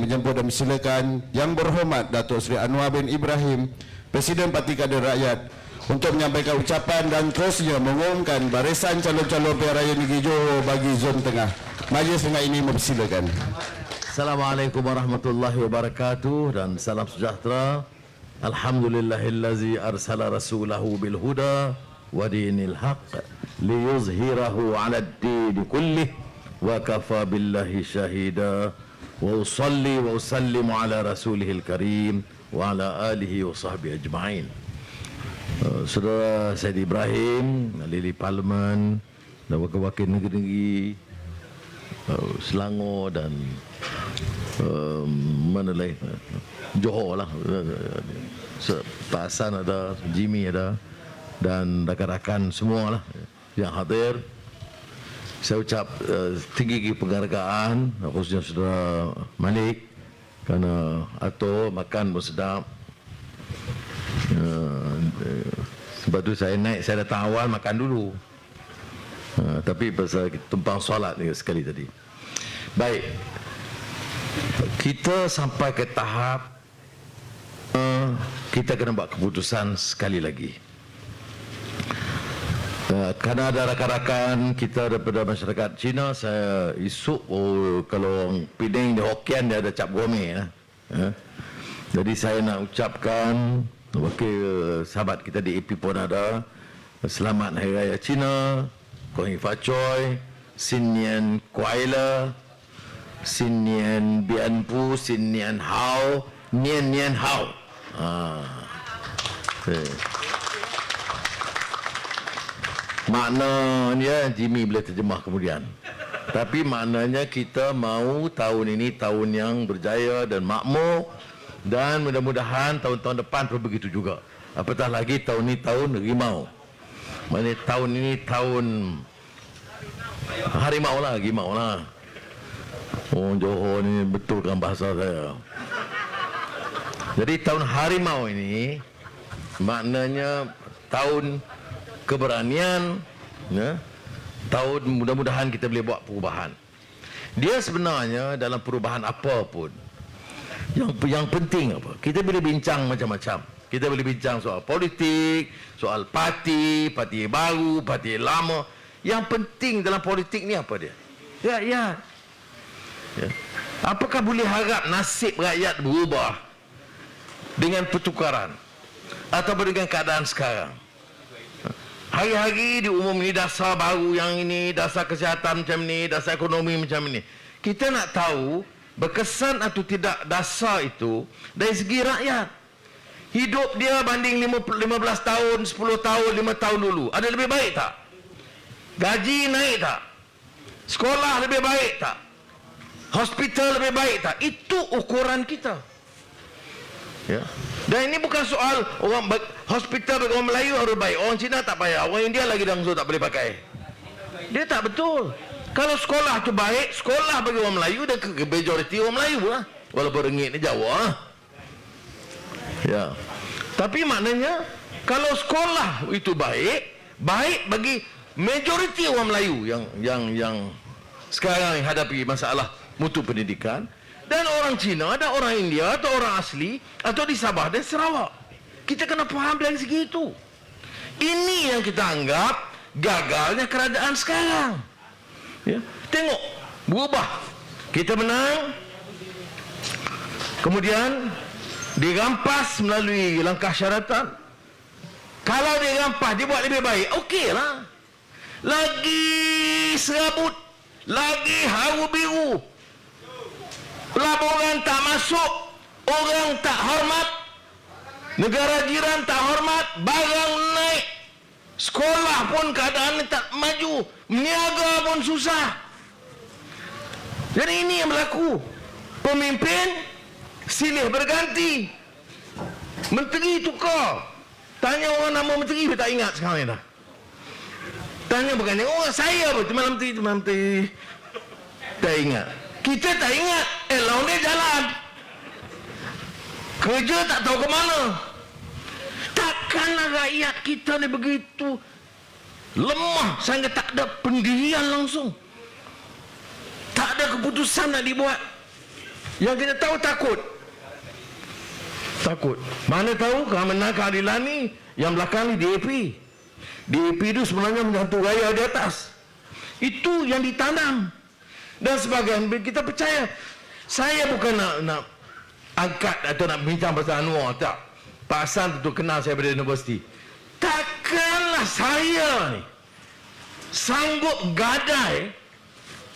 menjemput dan silakan Yang Berhormat Datuk Seri Anwar bin Ibrahim, Presiden Parti Kader Rakyat, untuk menyampaikan ucapan dan terusnya mengumumkan barisan calon-calon pilihan raya Negeri Johor bagi zon tengah. Majlis dengan ini mempersilakan. Assalamualaikum warahmatullahi wabarakatuh dan salam sejahtera. Alhamdulillahillazi arsala rasulahu bil huda wa dinil haqq liyuzhirahu 'ala ad-din kullih wa kafa billahi syahida wa usalli wa usallimu ala rasulihil karim wa ala alihi wa sahbihi ajma'in. Saudara Said Ibrahim, ahli parlimen dan wakil-wakil negeri-negeri Selangor dan mana lain, Johor lah, Pak Hassan ada, Jimmy ada, dan rakan-rakan semua lah yang hadir. Saya ucap tinggi penghargaan khususnya saudara Malik kerana atur makan pun sedap. Sebab tu saya naik, saya datang awal makan dulu. Tapi pasal tumpang solat ni sekali tadi. Baik, kita sampai ke tahap kita kena buat keputusan sekali lagi. Kerana ada rakan-rakan kita daripada masyarakat Cina, saya esok kalau Penang di Hokkien dia ada cap gome lah. Jadi saya nak ucapkan wakil sahabat kita di AP pun ada, selamat Hari Raya Cina, Kong Fa Choi, Sin Nian Kuai Le, Sin Nian Bian Pu, Sin Nian Hao, Nian Nian Hao. Maknanya Jimmy boleh terjemah kemudian. Tapi maknanya kita mahu tahun ini tahun yang berjaya dan makmur, dan mudah-mudahan tahun-tahun depan pun begitu juga. Apatah lagi tahun ini tahun rimau. Maknanya tahun ini tahun harimau lah, rimau lah. Orang Johor ni betulkan bahasa saya. Jadi tahun harimau ini maknanya tahun keberanian, ya? Tahun mudah-mudahan kita boleh buat perubahan. Dia sebenarnya dalam perubahan apa pun, yang penting apa? Kita boleh bincang macam-macam. Kita boleh bincang soal politik, soal parti baru, parti lama. Yang penting dalam politik ni apa dia? Rakyat. Ya. Apakah boleh harap nasib rakyat berubah dengan pertukaran atau dengan keadaan sekarang? Hari-hari diumum ini dasar baru yang ini, dasar kesihatan macam ni, dasar ekonomi macam ini. Kita nak tahu berkesan atau tidak dasar itu dari segi rakyat. Hidup dia banding 15 tahun, 10 tahun, 5 tahun dulu, ada lebih baik tak? Gaji naik tak? Sekolah lebih baik tak? Hospital lebih baik tak? Itu ukuran kita. Ya. Dan ini bukan soal orang hospital bagi orang Melayu harus baik, orang Cina tak payah, orang India lagi langsung tak boleh pakai. Dia tak betul. Kalau sekolah tu baik, sekolah bagi orang Melayu dan majoriti orang Melayu lah. Walaupun ringgit ni jauh lah. Ya. Tapi maknanya kalau sekolah itu baik, baik bagi majoriti orang Melayu yang sekarang hadapi masalah mutu pendidikan. Dan orang Cina, ada orang India atau orang asli atau di Sabah dan Sarawak. Kita kena faham dari segi itu. Ini yang kita anggap gagalnya kerajaan sekarang. Ya. Tengok, berubah. Kita menang, kemudian dirampas melalui langkah syaratan. Kalau dirampas, dia buat lebih baik, okeylah. Lagi serabut, lagi haru biru. Pelaburan tak masuk, orang tak hormat, negara jiran tak hormat, barang naik, sekolah pun keadaan tak maju, meniaga pun susah. Jadi ini yang berlaku. Pemimpin silih berganti, menteri tukar. Tanya orang nama menteri, dia tak ingat sekarang ni dah. Tanya bukannya, oh saya pun cuma menteri tak ingat. Kita tak ingat, lawan dia jalan. Kerja tak tahu ke mana. Takkanlah rakyat kita ni begitu lemah sehingga tak ada pendirian langsung. Tak ada keputusan nak dibuat. Yang kita tahu takut. Takut. Mana tahu keamanan keadilan ni yang belakang ni DAP. DAP itu sebenarnya menyentuh raya di atas. Itu yang ditanam. Dan sebagian kita percaya. Saya bukan nak angkat atau nak bincang pasal Anwar, tak. Pak Hassan tentu kenal saya pada universiti. Takkanlah saya ni sanggup gadai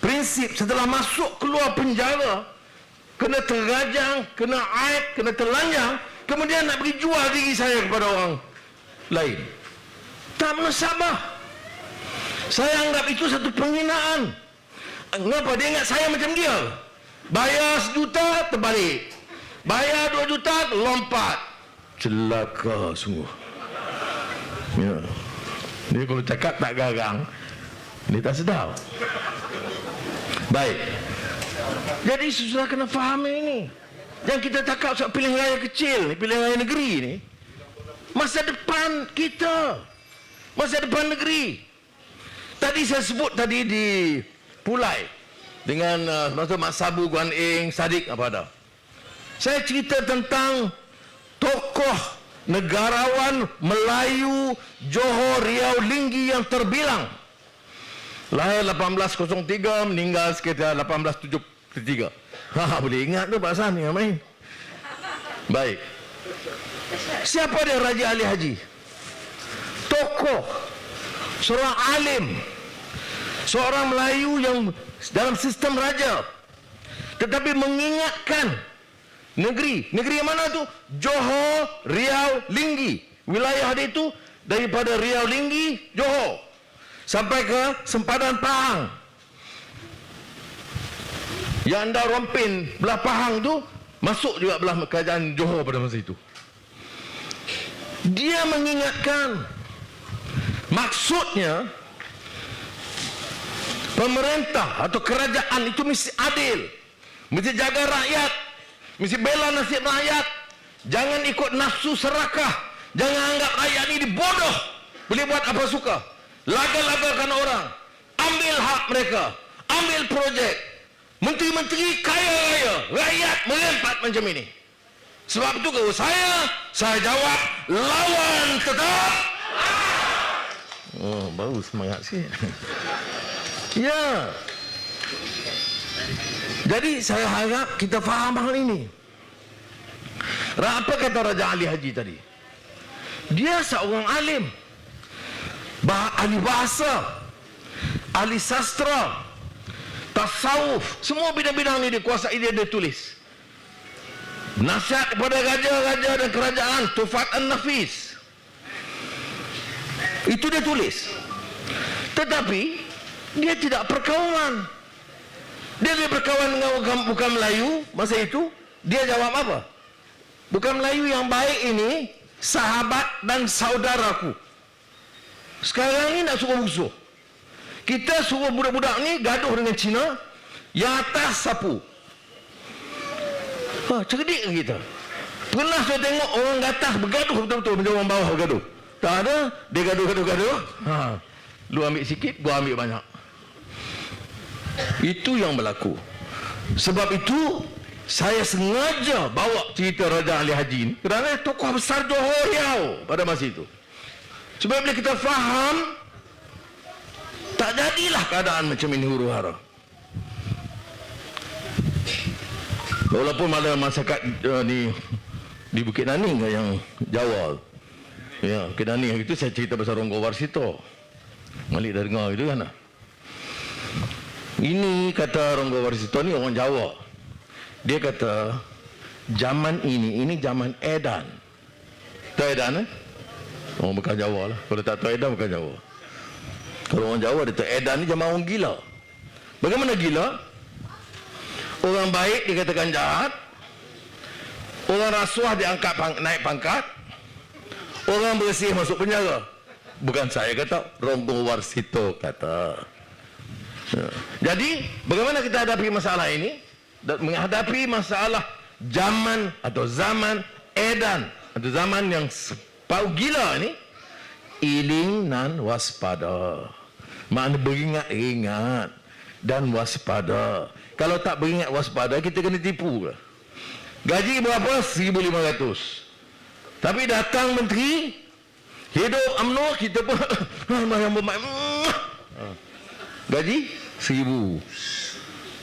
prinsip setelah masuk keluar penjara, kena terrajang, kena aib, kena telanjang, kemudian nak pergi jual diri saya kepada orang lain. Tak menasabah. Saya anggap itu satu penghinaan. Kenapa? Dia ingat saya macam dia. Bayar 1 juta, terbalik. Bayar 2 juta, lompat. Celaka sungguh. Ya. Dia kalau cakap tak garang, dia tak sedar. Baik. Jadi susah kena faham ini. Yang kita cakap soal pilihan raya kecil ni, pilihan raya negeri ni, masa depan kita, masa depan negeri. Tadi saya sebut tadi di Pulai dengan Mak Sabu, Guan Eng, Sadiq apa ada. Saya cerita tentang tokoh negarawan Melayu Johor Riau Linggi yang terbilang. Lahir 1803, meninggal sekitar 1873. Boleh ingat tu Pak Hassan yang main. Baik. Siapa dia Raja Ali Haji? Tokoh, seorang alim, seorang Melayu yang dalam sistem raja, tetapi mengingatkan negeri yang mana tu? Johor Riau Linggi. Wilayah dia itu daripada Riau Linggi, Johor sampai ke sempadan Pahang. Yang anda rompin belah Pahang tu masuk juga belah kerajaan Johor pada masa itu. Dia mengingatkan, maksudnya pemerintah atau kerajaan itu mesti adil, mesti jaga rakyat, mesti bela nasib rakyat. Jangan ikut nafsu serakah. Jangan anggap rakyat ini bodoh, boleh buat apa suka, laga-lagakan orang, ambil hak mereka, ambil projek. Menteri-menteri kaya raya, rakyat merempat macam ini. Sebab itu kalau saya jawab, lawan tetap. Oh, baru semangat sikit. Ya. Jadi saya harap kita faham hal ini. Apa kata Raja Ali Haji tadi? Dia seorang alim, ahli bahasa, ahli sastra, tasawuf, semua bidang-bidang ini dikuasai, dia tulis. Nasihat kepada raja-raja dan kerajaan, Tufat An-Nafis, itu dia tulis. Tetapi dia tidak perkawanan. Dia berkawan dengan bukan Melayu masa itu. Dia jawab apa? Bukan Melayu yang baik ini sahabat dan saudaraku. Sekarang ini nak suruh musuh. Kita suruh budak-budak ni gaduh dengan Cina, yang atas sapu. Cerdik kita. Pernah saya tengok orang atas bergaduh betul-betul macam orang bawah bergaduh? Tak ada. Dia gaduh. Lu ambil sikit, gua ambil banyak. Itu yang berlaku. Sebab itu saya sengaja bawa cerita Raja Ali Haji ini, kerana tokoh besar Johor Riau pada masa itu. Sebab bila kita faham, tak jadilah keadaan macam ini huru-hara. Walaupun ada masyarakat di Bukit Naning yang Jawa. Ya, Bukit Naning itu saya cerita pasal Ronggo Warsito. Malik dah dengar itu kan. Ini kata Ronggo Warsito ni orang Jawa. Dia kata zaman ini zaman edan. Tahu edan Orang bukan Jawa lah. Kalau tak tahu edan bukan Jawa. Kalau orang Jawa dia tahu edan ni zaman orang gila. Bagaimana gila? Orang baik dikatakan jahat, orang rasuah diangkat naik pangkat, orang bersih masuk penjara. Bukan saya kata, Ronggo Warsito kata. Jadi bagaimana kita hadapi masalah ini? Menghadapi masalah zaman atau zaman edan atau zaman yang pau gila ni, iling nan waspada. Makna beringat-ingat. dan waspada. Kalau tak beringat waspada, kita kena tipu lah. Gaji berapa? 1,500. Tapi datang menteri, hidup UMNO, kita pun yang bermain. Gaji 1,000.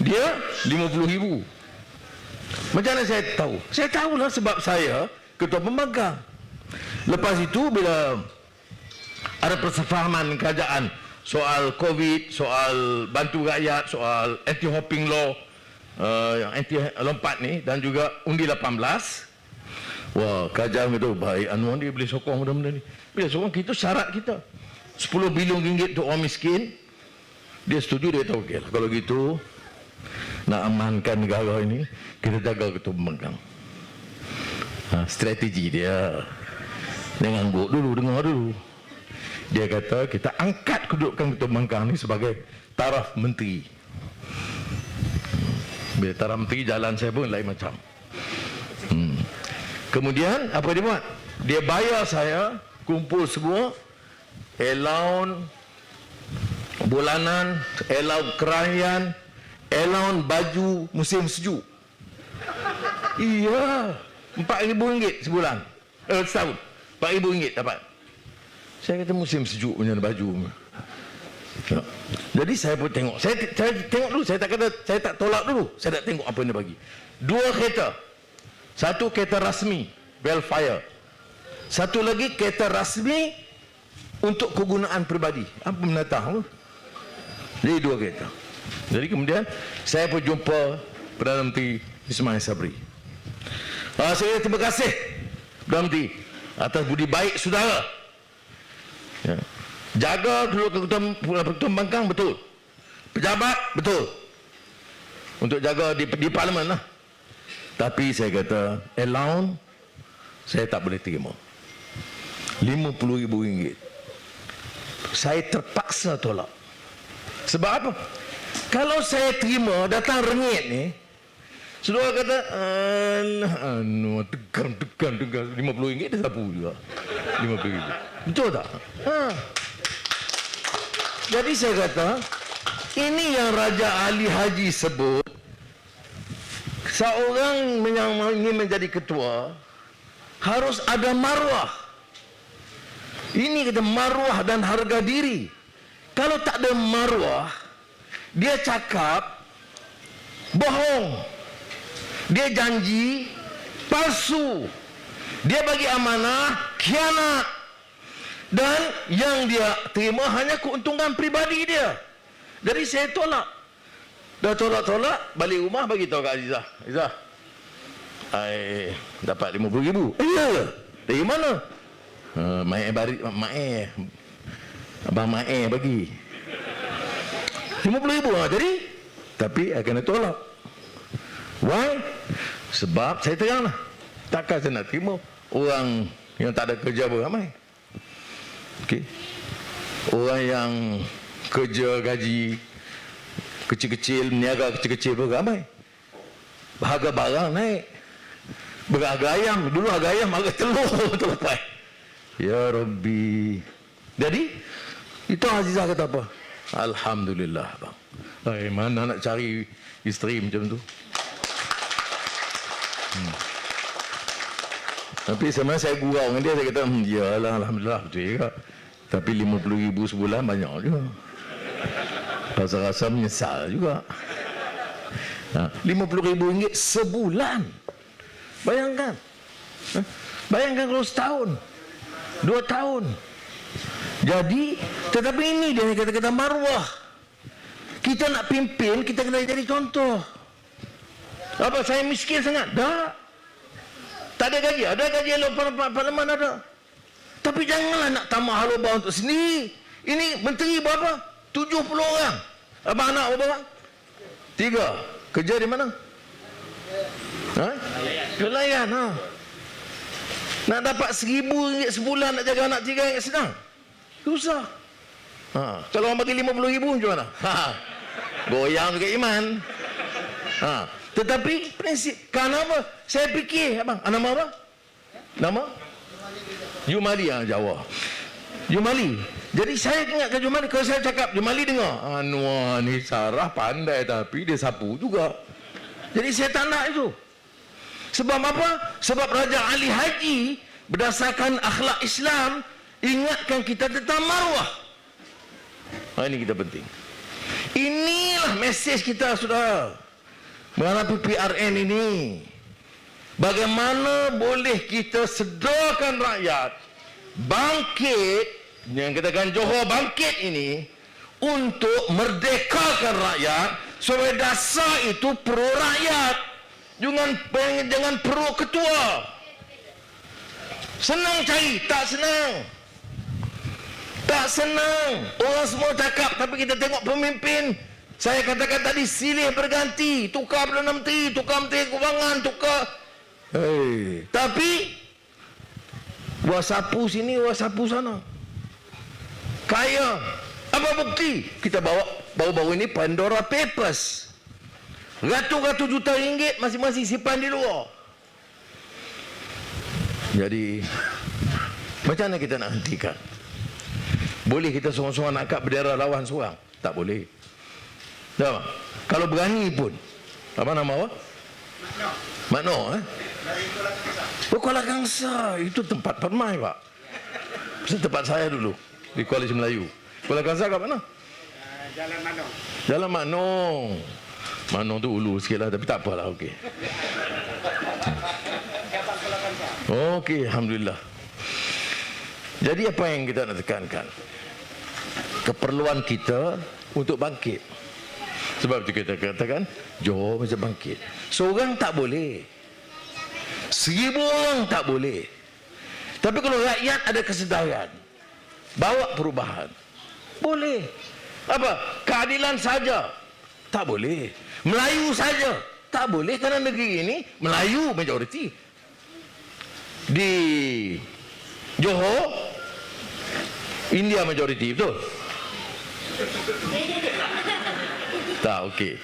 Dia 50,000. Macam mana saya tahu? Saya tahulah sebab saya ketua pembangkang. Lepas itu bila ada persefahaman kerajaan soal COVID, soal bantu rakyat, soal anti-hopping law, yang anti lompat ni, dan juga undi 18. Wah, kerajaan itu baik, Anwar dia boleh sokong benda-benda ni. Bila sokong, kita syarat kita 10 bilion ringgit untuk orang miskin. Dia setuju, dia tahu, okey lah, kalau gitu nak amankan negara ini, kita jaga ketua pembangkang. Strategi dia, dia ngangguk dulu, dengar dulu. Dia kata kita angkat kedudukan ketua pembangkang ni sebagai taraf menteri. Bila taraf menteri, jalan saya pun lain macam. Kemudian apa dia buat? Dia bayar saya kumpul semua allowance bulanan, allowance kerahsian, allowance baju musim sejuk. Iya, RM4,000 sebulan. Setahun. RM4,000 dapat. Saya kata musim sejuk punya baju. Ya. Jadi saya pun tengok. Saya tengok dulu. Saya tak kata, saya tak tolak dulu. Saya tak tengok apa yang dia bagi. 2 kereta. Satu kereta rasmi, Belfire. Satu lagi kereta rasmi untuk kegunaan peribadi. Apa menatang tu? Jadi 2 kereta. Jadi kemudian saya pun jumpa Perdana Menteri Ismail Sabri. Saya terima kasih Perdana Menteri atas budi baik saudara. Ya. Jaga ketua pembangkang betul. Pejabat betul. Untuk jaga di parlimen lah. Tapi saya kata allowance saya tak boleh terima. RM50,000. Saya terpaksa tolak. Sebab apa? Kalau saya terima datang ringgit ni, saudara kata tegang RM50 dia sapu juga. RM50,000. Betul tak? Jadi saya kata ini yang Raja Ali Haji sebut, seorang yang ingin menjadi ketua harus ada maruah. Ini kata maruah dan harga diri. Kalau tak ada maruah, dia cakap bohong, dia janji palsu, dia bagi amanah khianat, dan yang dia terima hanya keuntungan pribadi dia. Jadi saya tolak. Dah tolak, balik rumah bagi tahu kat Azizah. Azizah, I dapat RM50,000. Ya, dari mana? Abang Mae bagi RM50,000 jadi. Tapi I kena tolak. Why? Sebab saya terang lah, takkan saya nak terima orang yang tak ada kerja beramai. Okay. Orang yang kerja gaji kecil-kecil, niaga kecil-kecil pun ramai. Harga barang naik. Berharga ayam. Dulu harga ayam, harga telur terlepas. Ya Rabbi. Jadi, itu Azizah kata apa? Alhamdulillah bang. Mana nak cari isteri macam tu? Tapi sebenarnya saya gurau dengan dia. Saya kata, yalah Alhamdulillah betul juga. Tapi RM50,000 sebulan banyak juga. Rasa-rasa menyesal juga. RM50,000 sebulan. Bayangkan. Bayangkan kalau setahun, 2 tahun. Jadi, tetapi ini dia kata-kata maruah. Kita nak pimpin, kita kena jadi contoh. Apa, saya miskin sangat? Tak. Tak ada gaji. Ada gaji elok parlimen ada. Tapi janganlah nak tambah halubah untuk sendiri. Ini menteri berapa? 70 orang. Abang anak berapa orang? 3. Kerja di mana? Nelayan. Nak dapat RM1,000 sebulan nak jaga anak 3 ringgit senang. Susah. Kalau orang bagi RM50,000 macam mana? Goyang juga iman. Tetapi prinsip, kenapa? Saya fikir, abang, nama apa? Nama? Yumali yang Jawa. Yumali. Jadi saya ingatkan Jumali, kalau saya cakap, Jumali dengar. Anwar ni Sarah pandai tapi dia sapu juga. Jadi saya tak nak itu. Sebab apa? Sebab Raja Ali Haji berdasarkan akhlak Islam ingatkan kita tentang maruah. Ini kita penting. Inilah mesej kita, saudara. Menghadapi PRN ini. Bagaimana boleh kita sedarkan rakyat bangkit, yang katakan Johor bangkit ini, untuk merdekakan rakyat, supaya dasar itu pro rakyat, jangan pro ketua. Senang cari, tak senang. Tak senang. Orang semua cakap, tapi kita tengok pemimpin. Saya katakan tadi, silih berganti, tukar Perdana Menteri, tukar Menteri Keuangan, tukar. Tapi wasapu sini, wasapu sana. Kaya. Apa bukti? Kita bawa baru-baru ini Pandora Papers. Ratus-ratus juta ringgit masing-masing simpan di luar. Jadi macam mana kita nak hentikan? Boleh kita seorang-seorang nak angkat bendera lawan seorang? Tak boleh. Tak. Kalau berani pun. Apa nama awak? Makno. Kuala Kangsar. Itu tempat permai, Pak. Itu tempat saya dulu di Koalisi Melayu. Kuala Kangsar kat mana? Jalan Manong. Jalan Manong. Manong tu ulu sikit lah, tapi tak apalah, okey. Okey, Alhamdulillah. Jadi apa yang kita nak tekankan? Keperluan kita untuk bangkit. Sebab itu kita katakan Johor macam bangkit. Seorang tak boleh, 1000 orang tak boleh. Tapi kalau rakyat ada kesedaran, bawa perubahan, boleh. Apa? Keadilan saja tak boleh. Melayu saja tak boleh, kerana negeri ini Melayu majoriti. Di Johor India majoriti, betul? Tak, okey.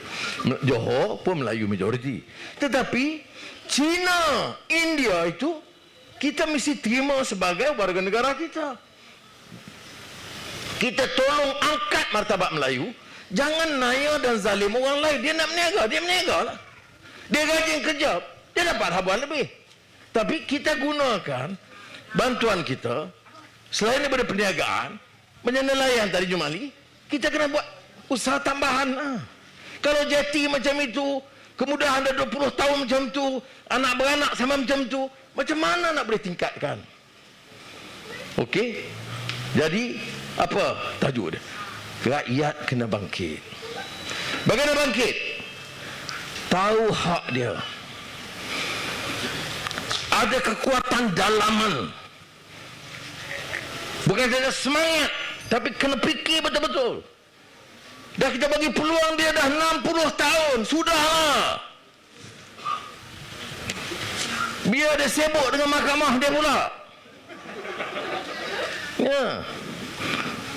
Johor pun Melayu majoriti. Tetapi Cina, India itu kita mesti terima sebagai warga negara kita. Kita tolong angkat martabat Melayu. Jangan naya dan zalim orang lain. Dia nak berniaga, dia berniaga lah. Dia rajin kerja, dia dapat habuan lebih. Tapi kita gunakan bantuan kita, selain daripada perniagaan, macam nelayan tadi Jumali, kita kena buat usaha tambahan. Kalau jeti macam itu, kemudahan dah 20 tahun macam tu, anak beranak sama macam tu, macam mana nak boleh tingkatkan? Okey? Jadi, apa tajuk dia? Rakyat kena bangkit. Bagaimana bangkit? Tahu hak dia. Ada kekuatan dalaman. Bukan saja semangat, tapi kena fikir betul-betul. Dah kita bagi peluang dia dah 60 tahun. Sudahlah. Biar dia sibuk dengan mahkamah dia pula. Ya.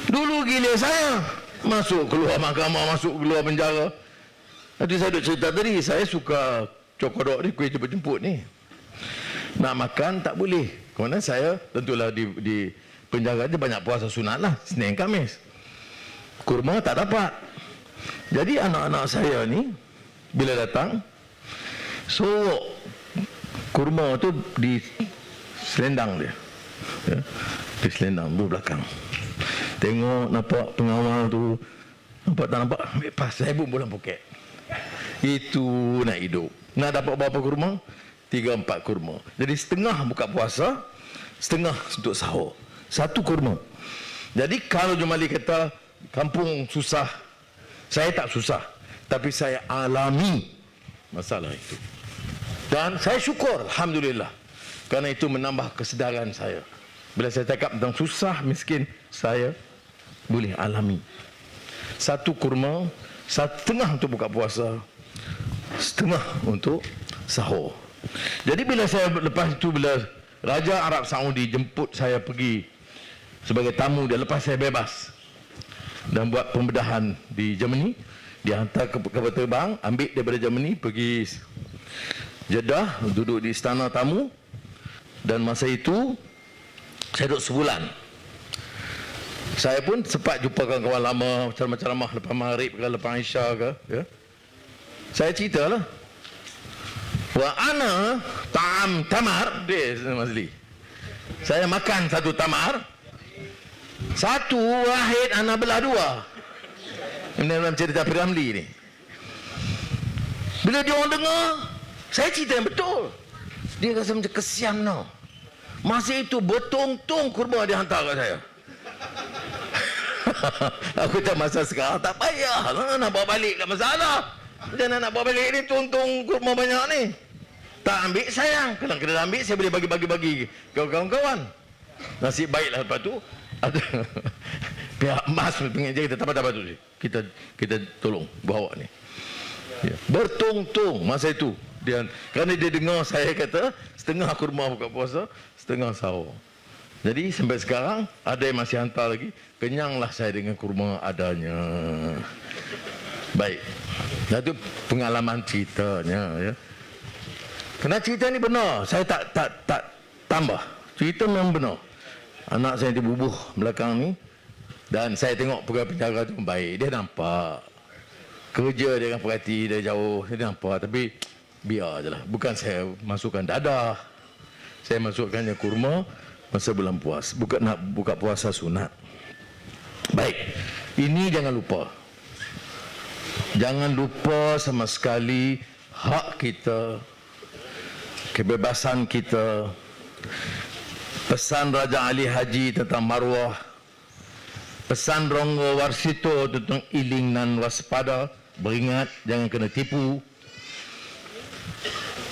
Dulu gila saya. Masuk keluar mahkamah, masuk keluar penjara. Tadi saya duk cerita tadi, saya suka cokodok ni, kuih jemput-jemput ni. Nak makan tak boleh. Kerana saya tentulah di penjara dia banyak puasa sunat lah, Senin Khamis. Kurma tak dapat. Jadi anak-anak saya ni bila datang, sorok kurma tu di selendang dia. Ya, di selendang di belakang. Tengok nampak pengawal tu, nampak tak nampak, ambil pas, saya pun bulan poket. Itu nak hidup. Nak dapat berapa kurma? 3-4 kurma. Jadi setengah buka puasa, setengah untuk sahur. 1 kurma. Jadi kalau Jumali kata kampung susah, saya tak susah, tapi saya alami masalah itu. Dan saya syukur, Alhamdulillah, kerana itu menambah kesedaran saya. Bila saya cakap tentang susah, miskin, saya boleh alami. 1 kurma, setengah untuk buka puasa, setengah untuk sahur. Jadi bila saya lepas itu, bila Raja Arab Saudi jemput saya pergi sebagai tamu dia, lepas saya bebas dan buat pembedahan di Germany, dia hantar ke kapal terbang, ambil daripada Germany pergi Jeddah, duduk di istana tamu. Dan masa itu saya duduk sebulan. Saya pun sempat jumpa kawan-kawan lama ceramah-ceramah lepas maghrib ke lepas Isya ke, ya. Saya ceritalah. Wa ana ta'am tamar, dia Mazli. Saya makan satu tamar. Satu wahid ana belah dua. Ini dalam cerita Piramli ni. Bila dia orang dengar, saya cerita yang betul. Dia rasa macam kesian tau. Masa itu bertong-tong kurma dia hantar kat saya. Aku tak masa sekarang tak payah lah nak bawa balik, tak masalah. Jangan nak bawa balik ni tong-tong kurma banyak ni. Tak ambil sayang. Kalau kena ambil saya boleh bagi-bagi kawan-kawan. Nasib baiklah lepas tu ada pihak mas pengajar kita tak apa-apa tu. Kita tolong bawa ni. Ya. Bertong-tong masa itu dia, kerana dia dengar saya kata setengah kurma buka puasa, setengah sahur. Jadi sampai sekarang ada yang masih hantar lagi, kenyanglah saya dengan kurma adanya. Baik. Dan itu pengalaman ceritanya, ya. Kerana cerita ni benar, saya tak tambah. Cerita memang benar. Anak saya dibubuh belakang ni dan saya tengok pegawai penjaga tu baik, dia nampak. Kerja dia dengan perhati dari jauh, dia nampak, tapi biar je lah. Bukan saya masukkan dadah. Saya masukkannya kurma masa bulan puas. Bukan nak buka puasa sunat. Baik, ini jangan lupa. Jangan lupa sama sekali hak kita, kebebasan kita. Pesan Raja Ali Haji tentang maruah. Pesan Ronggo Warsito tentang iling dan waspada, beringat jangan kena tipu,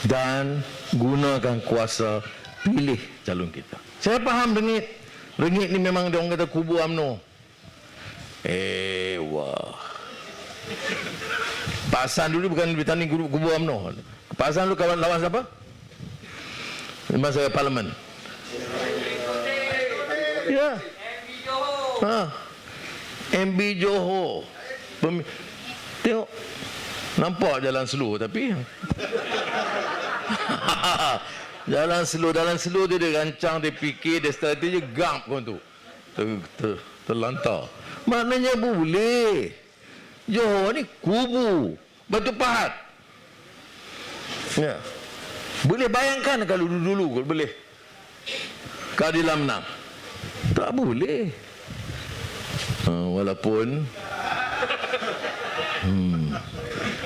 dan gunakan kuasa pilih calon kita. Saya faham ringgit ni memang dia orang kata kubu UMNO. Wah. Pak Hasan dulu bukan bertanding kubu UMNO. Pak Hasan dulu kawan lawan siapa? Masa parlimen. Ya. MB Johor. Tengok. Nampak jalan slow tapi jalan slow dia rancang, dia fikir, dia strategi gam pun tu. Terlantar. Maknanya boleh. Johor ni kubu Batu Pahat. Ya. Boleh bayangkan kalau dulu boleh. Keadilan menang. Tak boleh. Walaupun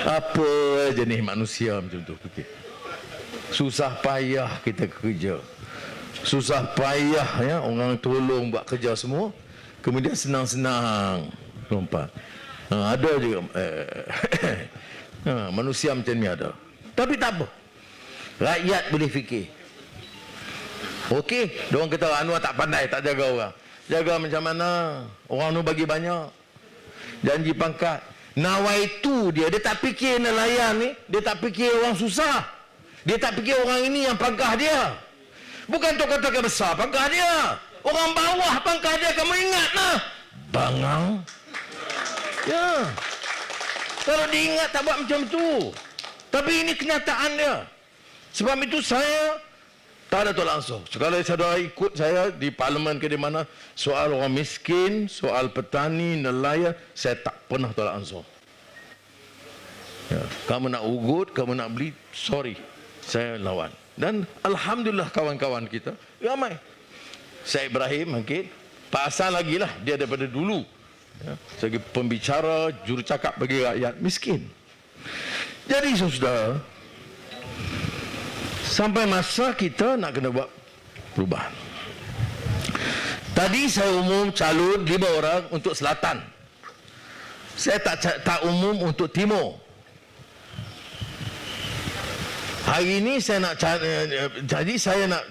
apa jenis manusia macam tu fikir. Susah payah kita kerja. Susah payah ya orang tolong buat kerja semua. Kemudian senang-senang lompat. Ada juga manusia macam ni ada. Tapi tak apa. Rakyat boleh fikir. Okey, diorang kata Anwar tak pandai, tak jaga orang. Jaga macam mana? Orang tu bagi banyak. Janji pangkat. Nawaitu dia tak fikir nelayan ni, dia tak fikir orang susah. Dia tak fikir orang ini yang pangkah dia. Bukan tokoh-tokoh besar pangkah dia. Orang bawah pangkah dia, kamu ingat lah. Bangang. Ya. Kalau diingat tak buat macam tu. Tapi ini kenyataan dia. Sebab itu saya tak ada tolak ansur. Sekali saudara ikut saya di parlimen ke di mana, soal orang miskin, soal petani, nelayan, saya tak pernah tolak ansur. Ya. Kamu nak ugut, kamu nak beli, sorry, saya lawan. Dan alhamdulillah kawan-kawan kita ramai. Syed Ibrahim mungkin, Pak Hasan lagi lah, dia daripada dulu ya, sebagai pembicara, jurucakap bagi rakyat miskin. Jadi saudara, sampai masa kita nak kena buat perubahan. Tadi saya umum calon 5 orang untuk selatan. Saya tak umum untuk timur. Hari ini saya nak jadi saya nak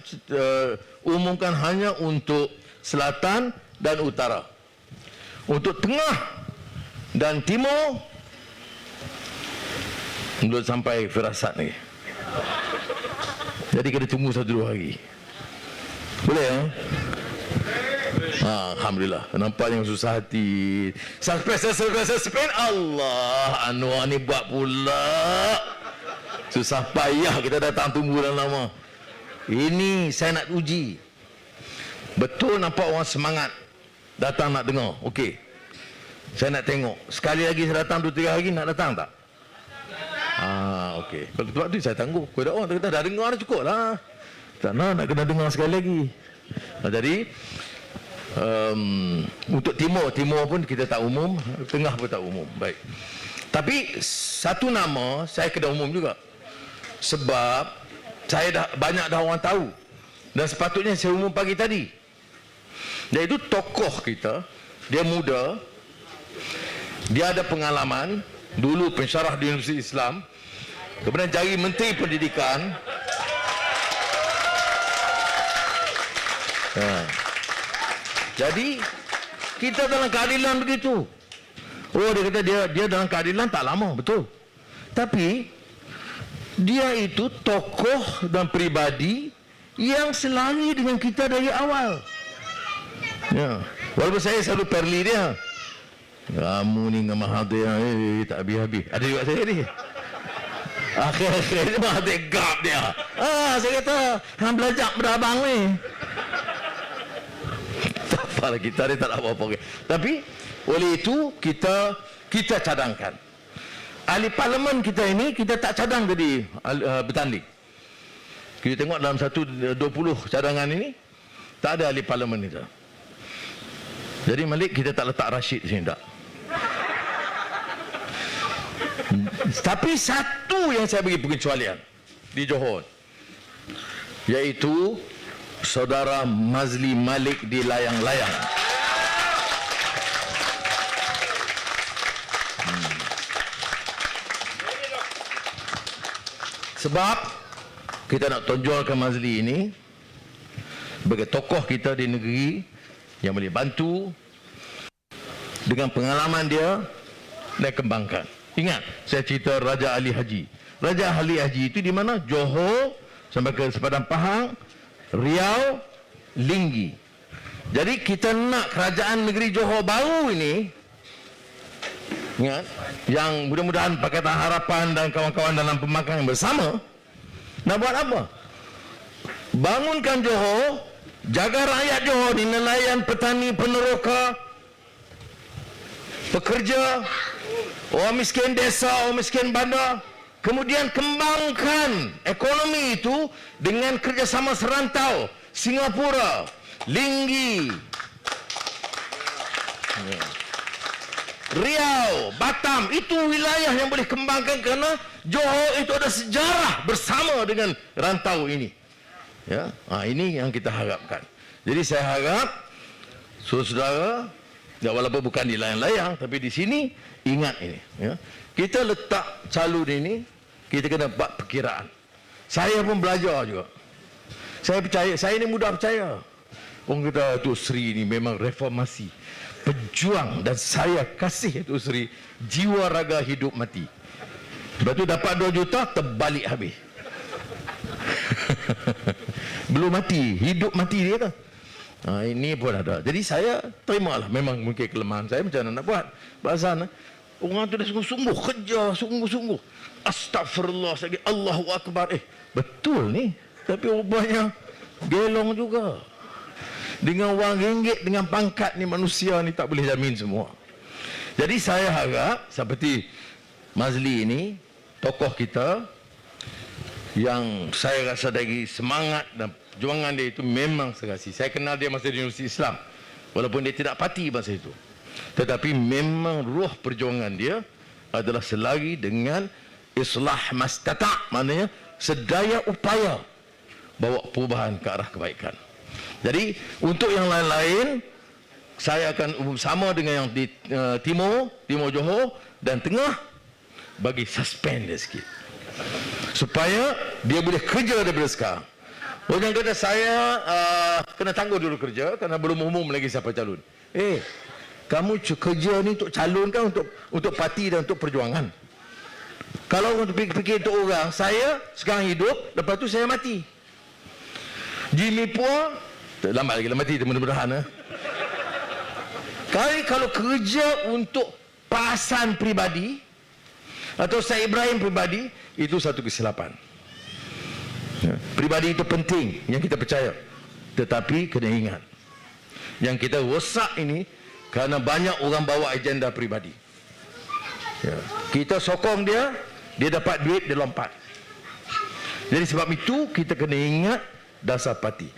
umumkan hanya untuk selatan dan utara. Untuk tengah dan timur belum sampai firasat lagi. Jadi kena tunggu 1-2 hari. Boleh ya? Alhamdulillah. Nampak yang susah hati. Suspend. Allah, Anwar ni buat pula. Susah payah kita datang tunggu dan lama. Ini saya nak uji. Betul nampak orang semangat datang nak dengar. Okey. Saya nak tengok. Sekali lagi saya datang 2-3 hari nak datang tak? Okey. Kalau tu saya tangguh. Kau dah orang kata dah dengar dah cukup lah. Tak nak kena dengar sekali lagi. Jadi untuk timur pun kita tak umum, tengah pun tak umum. Baik. Tapi satu nama saya kena umum juga. Sebab saya dah banyak orang tahu. Dan sepatutnya saya umum pagi tadi. Iaitu tokoh kita, dia muda, dia ada pengalaman, dulu pensyarah di Universiti Islam, kemudian jadi Menteri Pendidikan. Jadi kita dalam keadilan begitu. Oh, dia kata dia dalam keadilan tak lama, betul. Tapi dia itu tokoh dan pribadi yang selari dengan kita dari awal. Ya, walaupun saya selalu perli dia. Kamu ni dengan Mahathir tak habis-habis. Ada juga saya ni. Akhir-akhir ni Mahathir gap dia. Saya kata hang belajar pada abang ni. Tak apalah, kita ni tak nak apa-apa. Tapi oleh itu kita cadangkan. Ahli parlimen kita ini kita tak cadang jadi bertanding. Kita tengok dalam 20 cadangan ini tak ada ahli parlimen kita. Jadi Malik kita tak letak Rashid sini tak. Tapi satu yang saya bagi pengecualian di Johor, iaitu saudara Mazli Malik di Layang-Layang. Sebab kita nak tonjolkan Mazli ini sebagai tokoh kita di negeri yang boleh bantu dengan pengalaman dia dan kembangkan. Ingat, saya cerita Raja Ali Haji. Raja Ali Haji itu di mana? Johor sampai ke Sepadan Pahang, Riau, Linggi. Jadi kita nak kerajaan negeri Johor baru ini, ingat, yang mudah-mudahan Pakatan Harapan dan kawan-kawan dalam pembangkangan bersama, nak buat apa? Bangunkan Johor, jaga rakyat Johor ni, nelayan, petani, peneroka, pekerja, orang miskin desa, orang miskin bandar. Kemudian kembangkan ekonomi itu dengan kerjasama serantau. Singapura, Linggi, Riau, Batam, itu wilayah yang boleh kembangkan kerana Johor itu ada sejarah bersama dengan rantau ini. Ya, ini yang kita harapkan. Jadi saya harap saudara, ya, walaupun bukan di layang-layang, tapi di sini ingat ini. Ya. Kita letak calon ini, kita kena buat perkiraan. Saya pun belajar juga. Saya percaya, saya ini mudah percaya. Orang kata Tok Sri ini memang reformasi, pejuang, dan saya kasih Tok Sri jiwa raga hidup mati. Lepas tu dapat 2 juta, terbalik habis. Belum mati, hidup mati dia tu. Ini pun ada. Jadi saya terimalah. Memang mungkin kelemahan saya, macam mana nak buat. Bahasa orang tu dah sungguh-sungguh kerja, sungguh-sungguh. Astagfirullah, Allahu Akbar. Betul ni. Tapi rupanya gelong juga. Dengan wang ringgit, dengan pangkat ni, manusia ni tak boleh jamin semua. Jadi saya harap seperti Mazli ini, tokoh kita yang saya rasa dari semangat dan perjuangan dia itu memang serasi. Saya kenal dia masa di Universiti Islam, walaupun dia tidak parti masa itu, tetapi memang ruh perjuangan dia adalah selari dengan islah mastata', maknanya sedaya upaya bawa perubahan ke arah kebaikan. Jadi untuk yang lain-lain, saya akan sama dengan yang di timur Johor dan tengah, bagi suspend dia sikit supaya dia boleh kerja daripada sekarang. Orang kata saya kena tangguh dulu kerja kerana belum umum lagi siapa calon. Kamu kerja ni untuk calon kan, untuk parti dan untuk perjuangan. Kalau untuk fikir untuk orang, saya sekarang hidup, lepas tu saya mati. Jimmy Pua lambat lagi mati, mudah-mudahan. Kalau kerja untuk pasan pribadi atau Syed Ibrahim pribadi, itu satu kesilapan. Pribadi itu penting, yang kita percaya. Tetapi kena ingat, Yang kita rosak ini kerana banyak orang bawa agenda peribadi. Ya. Kita sokong dia, dia dapat duit, dia lompat. Jadi sebab itu kita kena ingat dasar parti.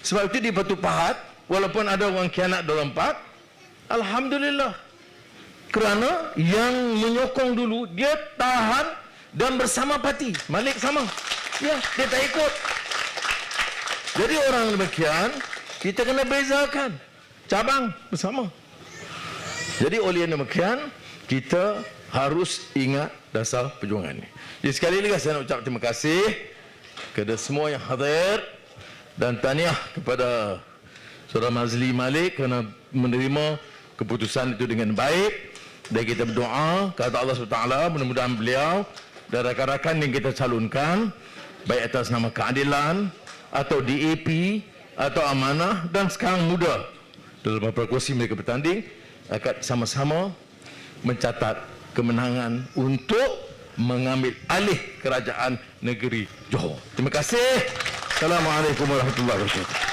Sebab itu di Batu Pahat, walaupun ada orang khianat dia lompat, alhamdulillah. Kerana yang menyokong dulu, dia tahan dan bersama parti. Malik sama. Ya, dia tak ikut. Jadi orang demikian, kita kena bezakan. Cabang bersama. Jadi oleh demikian, kita harus ingat dasar perjuangan ini. Jadi sekali lagi saya nak ucap terima kasih kepada semua yang hadir dan tahniah kepada Saudara Mazli Malik kerana menerima keputusan itu dengan baik. Dan kita berdoa kepada Allah SWT, mudah-mudahan beliau dan rakan-rakan yang kita calonkan baik atas nama keadilan atau DAP atau amanah dan sekarang muda dalam beberapa kursi mereka bertanding akan sama-sama mencatat kemenangan untuk mengambil alih kerajaan negeri Johor. Terima kasih. Assalamualaikum warahmatullahi wabarakatuh.